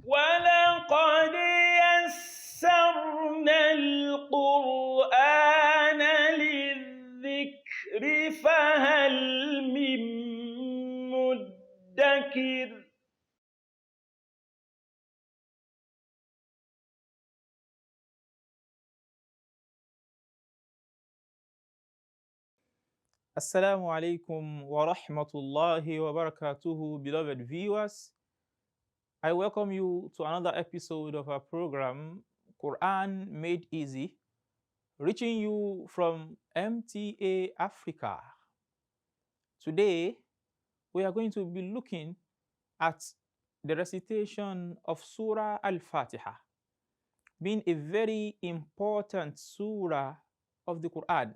وَلَقَدْ يَسَّرْنَا الْقُرْآنَ لِلذِّكْرِ فَهَلْ مِن مُّدَّكِرٍ. Assalamu alaikum wa rahmatullahi wa barakatuhu, beloved viewers. I welcome you to another episode of our program, Quran Made Easy, reaching you from MTA Africa. Today, we are going to be looking at the recitation of Sūra Al Fātiha, being a very important surah of the Quran,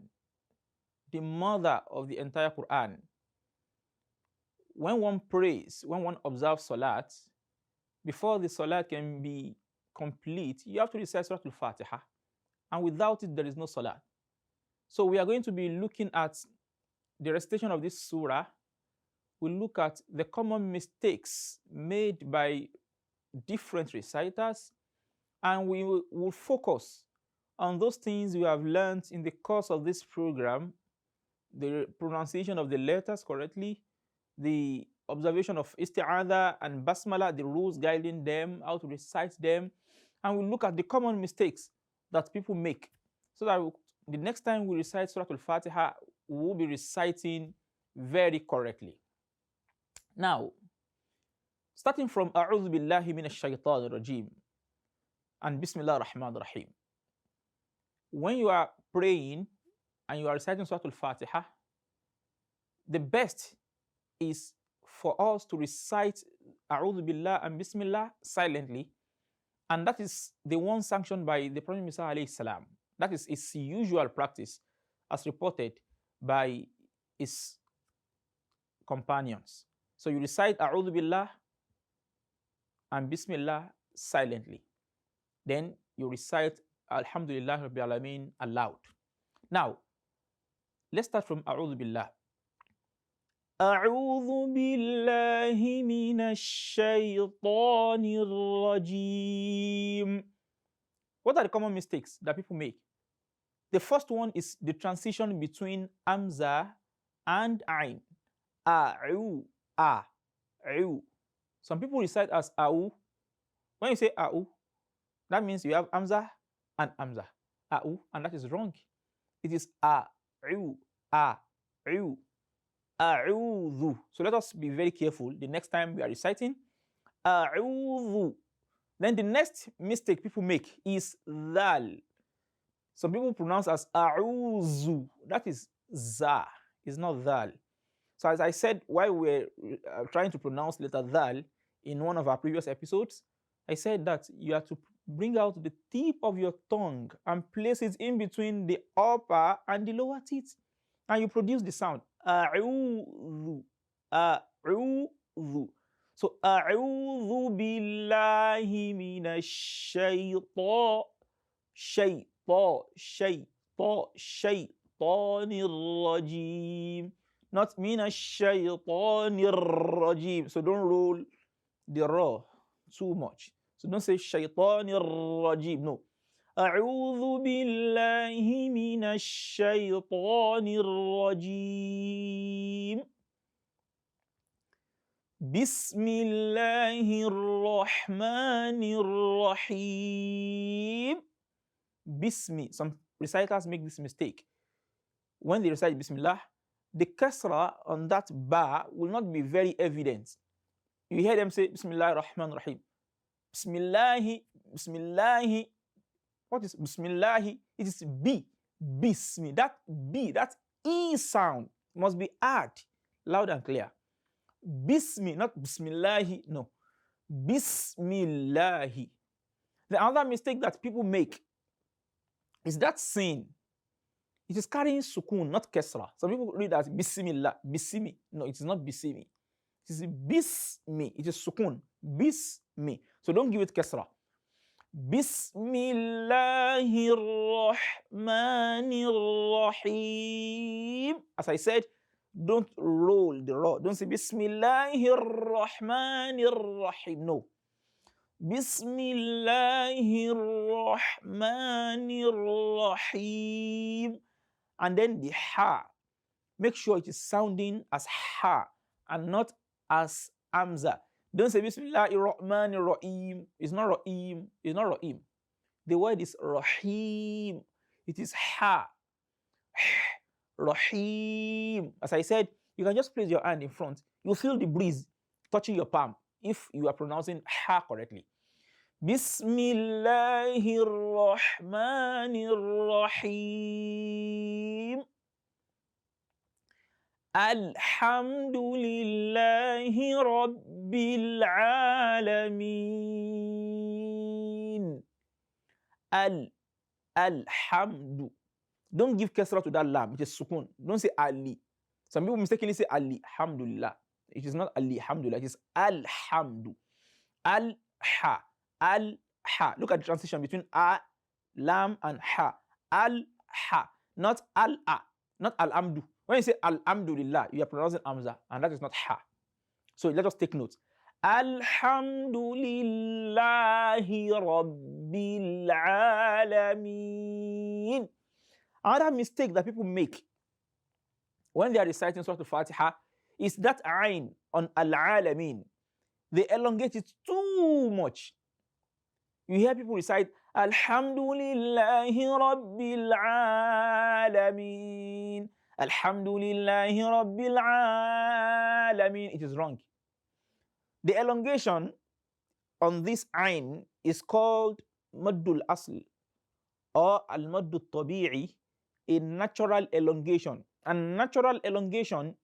the mother of the entire Quran. When one prays, when one observes Salat, before the Salat can be complete, you have to recite Sūra Al Fātiha. And without it, there is no Salat. So we are going to be looking at the recitation of this surah. We'll look at the common mistakes made by different reciters, and we will focus on those things we have learned in the course of this program: the pronunciation of the letters correctly, the observation of isti'adha and basmala, the rules guiding them, how to recite them, and we'll look at the common mistakes that people make, so that the next time we recite Surah Al Fātiha, we will be reciting very correctly. Now, starting from A'udhu Billahi Minash Shaitanir Rajim and Bismillah Ar-Rahman Ar-Rahim. When you are praying and you are reciting Surah Al Fātiha, the best is for us to recite A'udhu Billah and Bismillah silently, and that is the one sanctioned by the Prophet Musa alayhi salam. That is his usual practice, as reported by his companions. So you recite A'udhu Billah and Bismillah silently. Then you recite Alhamdulillah Rabbil Alameen aloud. Now, let's start from A'udhu Billah. أعوذ بالله من الشيطان الرجيم. What are the common mistakes that people make? The first one is the transition between Hamza and Ain. A'u, a'u. Some people recite as A'u. When you say A'u, that means you have Hamza and Hamza. A'u, and that is wrong. It is A'u, A'u. A'udhu. So let us be very careful the next time we are reciting A'udhu. Then the next mistake people make is Dhal. Some people pronounce as A'uzu. That is Za. It's not Dhal. So as I said, while we're trying to pronounce letter Dhal in one of our previous episodes, I said that you have to bring out the tip of your tongue and place it in between the upper and the lower teeth, and you produce the sound A'udhu, A'udhu. So A'udhu billahi minash shaytanir rajim. Not minash shaytanir rajim. So don't roll the ra too much. So don't say shaytanir rajim. No. أعوذ بالله من الشيطان الرجيم بسم الله الرحمن الرحيم. Bismi. Some reciters make this mistake. When they recite Bismillah, the kasra on that ba will not be very evident. You hear them say Bismillah ar-Rahman ar-Rahim. Bismillahi, Bismillahi. What is Bismillahi? It is B. Bismi. That B, that E sound must be heard loud and clear. Bismi, not Bismillahi. No. Bismillahi. The other mistake that people make is that sin. It is carrying sukun, not kesra. Some people read as Bismillah, Bismi. No, it is not Bismi. It is Bismi. It is sukun. Bismi. So don't give it kesra. Bismillahirrahmanirrahim. As I said, don't roll the ra. Don't say Bismillahirrahmanirrahim. No. Bismillahir Rahmanir Rahim. And then the ha. Make sure it is sounding as ha and not as amza. Don't say Bismillahir Rahmanir Rahim. It's not Rahim. It's not Rahim. The word is Rahim. It is ha. Rahim. As I said, you can just place your hand in front. You feel the breeze touching your palm if you are pronouncing ha correctly. Bismillahir Rahmanir Rahim. Alhamdulillahi Rabbil Alameen. Alhamdu. Don't give kasra to that lam, it is sukun. Don't say Ali. Some people mistakenly say Ali, alhamdulillah. It is not Ali, alhamdulillah, it is alhamdu. Al-ha, al-ha. Look at the transition between a, lam, and ha. Al-ha, not al-a, not al-amdu. When you say alhamdulillah, you are pronouncing amza, and that is not ha. So let us take note. Alhamdulillahi Rabbil Alameen. Another mistake that people make when they are reciting Sūra Al Fātiha is that ayn on al-alameen. They elongate it too much. You hear people recite Alhamdulillahi Rabbil Alameen. Alhamdulillahi Rabbil Alameen. It is wrong. The elongation on this ayn is called maddul asl or al-maddul tabi'i, a natural elongation. And natural elongation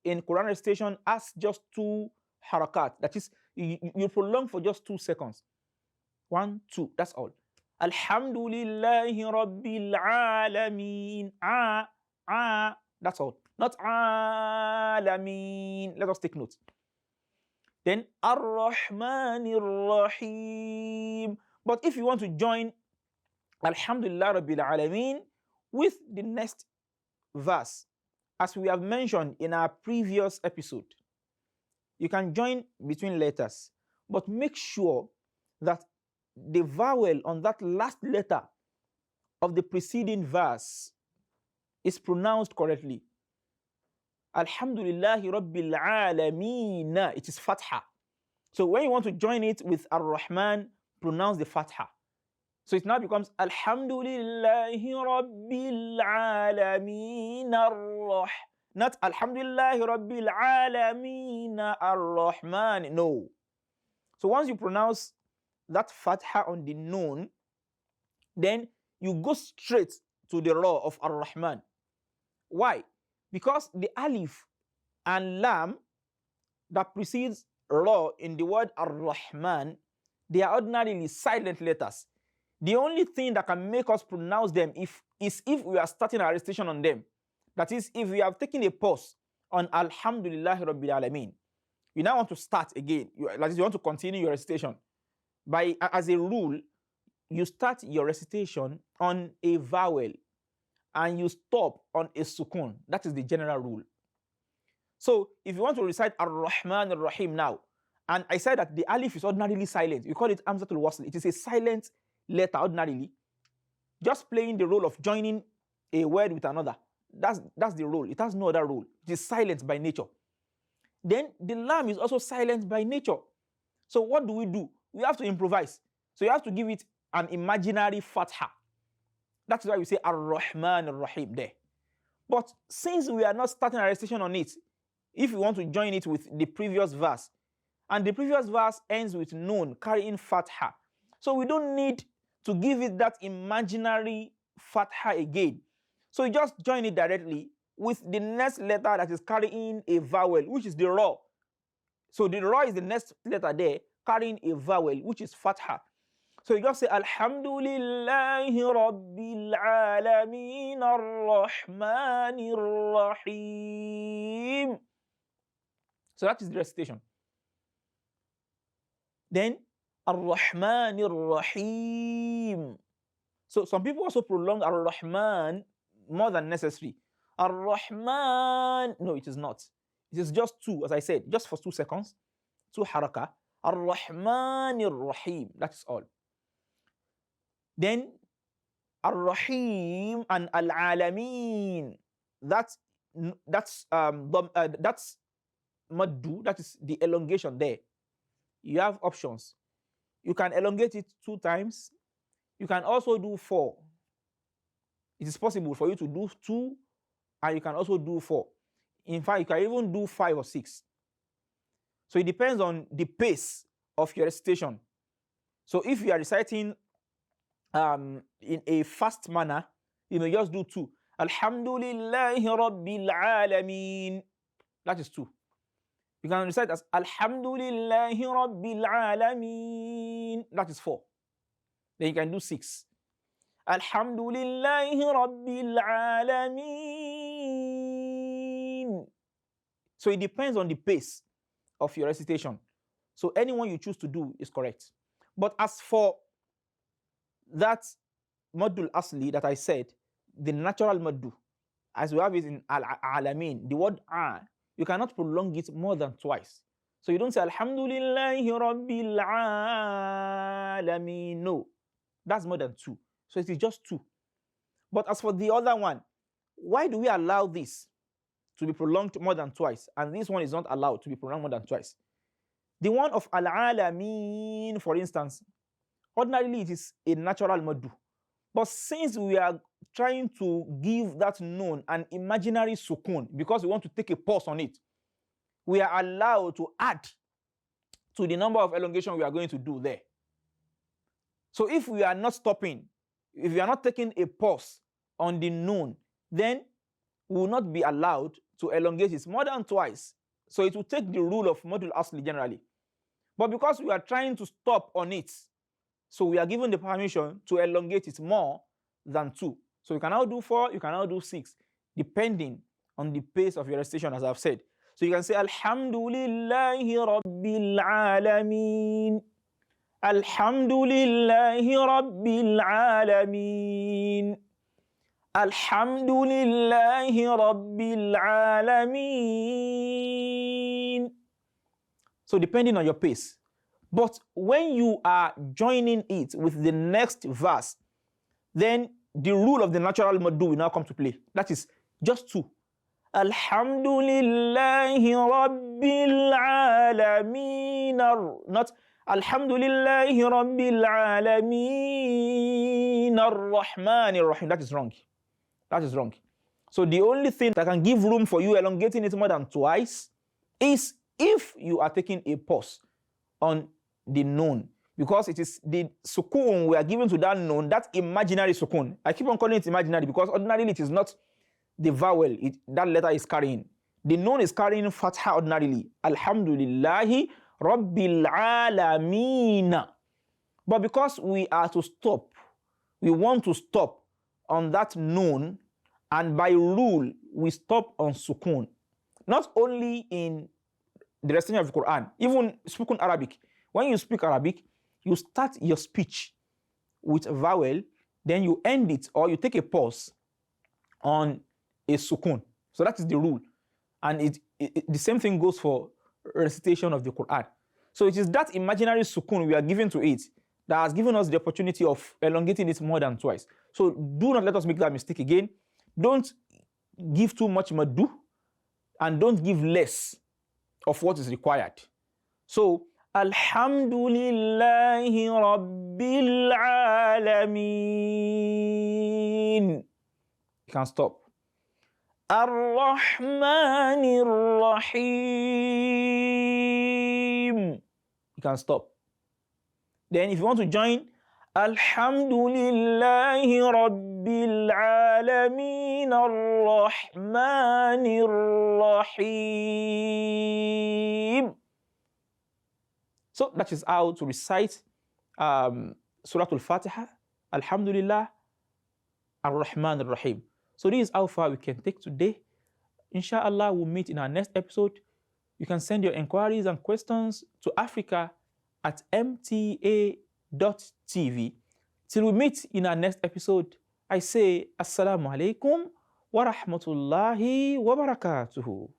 in Quran recitation has just two harakat. That is, you prolong for just 2 seconds. 1, 2, that's all. Alhamdulillahi Rabbil Alameen. That's all. Not Alameen. Let us take note. Then Ar-Rahmanir Rahim. But if you want to join Alhamdulillah Rabbil Alameen with the next verse, as we have mentioned in our previous episode, you can join between letters, but make sure that the vowel on that last letter of the preceding verse is pronounced correctly. Alhamdulillahi Rabbil Alameen. It is Fatha. So when you want to join it with Ar-Rahman, pronounce the Fatha. So it now becomes Alhamdulillahi Rabbil Alameen Ar-Rah. Not Alhamdulillahi Rabbil Alameen Ar-Rahman. No. So once you pronounce that Fatha on the noon, then you go straight to the Ra of Ar-Rahman. Why? Because the alif and lam that precedes Ra in the word Ar-Rahman, they are ordinarily silent letters. The only thing that can make us pronounce them is if we are starting our recitation on them. That is, if we have taken a pause on Alhamdulillahi Rabbil Alameen, you now want to start again. You want to continue your recitation. As a rule, you start your recitation on a vowel and you stop on a sukun. That is the general rule. So if you want to recite Ar-Rahman Ar-Rahim now, and I said that the alif is ordinarily silent, we call it Hamzatul Wasl. It is a silent letter ordinarily, just playing the role of joining a word with another. That's the role. It has no other role. It is silent by nature. Then the lam is also silent by nature. So what do? We have to improvise. So you have to give it an imaginary fatha. That's why we say Ar-Rahman Ar-Rahim there. But since we are not starting a recitation on it, if you want to join it with the previous verse, and the previous verse ends with nun carrying fatha, so we don't need to give it that imaginary fatha again. So you just join it directly with the next letter that is carrying a vowel, which is the Ra. So the Ra is the next letter there, carrying a vowel, which is fatha. So you just say Alhamdulillahi Rabbil Alameen Ar-Rahmanir Rahim. So that is the recitation. Then Ar-Rahmanir Rahim. So some people also prolong Ar-Rahman more than necessary. Ar-Rahman, no, it is not. It is just 2, as I said, just for 2 seconds, 2 haraka. Ar-Rahman Ar-Rahim. That is all. Then Ar-Rahim and Al-Alameen. That's maddu, that is the elongation there. You have options. You can elongate it 2 times. You can also do 4. It is possible for you to do 2, and you can also do 4. In fact, you can even do 5 or 6. So it depends on the pace of your recitation. So if you are reciting in a fast manner, you may just do 2. Alhamdulillahi Rabbil Alameen. That is 2. You can recite as Alhamdulillahi Rabbil Alameen. That is 4. Then you can do 6. Alhamdulillahi Rabbil Alameen. So it depends on the pace of your recitation. So anyone you choose to do is correct. But as for that Maddul Asli that I said, the natural Maddu, as we have it in Al-Alamin, the word A, you cannot prolong it more than twice. So you don't say Alhamdulillahi Rabbil Alameen. No, that's more than 2. So it is just 2. But as for the other one, why do we allow this to be prolonged more than twice, and this one is not allowed to be prolonged more than twice? The one of Al-Alameen, for instance, ordinarily it is a natural Maddu. But since we are trying to give that noun an imaginary sukun, because we want to take a pause on it, we are allowed to add to the number of elongation we are going to do there. So if we are not stopping, if we are not taking a pause on the noun, then we will not be allowed to elongate it more than twice. So it will take the rule of Madul Asli generally. But because we are trying to stop on it, so we are given the permission to elongate it more than 2. So you can now do 4, you can now do 6, depending on the pace of your recitation, as I've said. So you can say Alhamdulillahi Rabbil Alameen. Alhamdulillahi Rabbil Alameen. Alhamdulillahi Rabbil Alameen. So depending on your pace. But when you are joining it with the next verse, then the rule of the natural Maddu will now come to play. That is just 2. Alhamdulillahi Rabbil Alameen. Not Alhamdulillahi Rabbil Alameen Ar-Rahman Ar-Rahim. That is wrong. That is wrong. So the only thing that can give room for you elongating it more than twice is if you are taking a pause on the noun, because it is the sukun we are giving to that noun, that imaginary sukun. I keep on calling it imaginary because ordinarily it is not the vowel that letter is carrying. The noun is carrying fatha ordinarily. Alhamdulillahi Rabbil Alameen. But because we are to stop, we want to stop on that noun, and by rule we stop on sukun. Not only in the recitation of the Quran, even spoken Arabic. When you speak Arabic, you start your speech with a vowel, then you end it, or you take a pause on a sukun. So that is the rule. And the same thing goes for recitation of the Quran. So it is that imaginary sukun we are giving to it that has given us the opportunity of elongating it more than twice. So do not let us make that mistake again. Don't give too much maddu, and don't give less of what is required. So Alhamdulillahi Rabbil Alameen. You can stop. Ar-Rahmanir Rahim. You can stop. Then if you want to join Alhamdulillahi Rabbil Alameen Ar-Rahmanir Rahim. So that is how to recite Sūra Al Fātiha, Alhamdulillah, Ar-Rahman Ar-Rahim. So this is how far we can take today. Inshallah, we'll meet in our next episode. You can send your inquiries and questions to africa@mta.tv. Till we meet in our next episode, I say Assalamu alaikum wa rahmatullahi wa barakatuhu.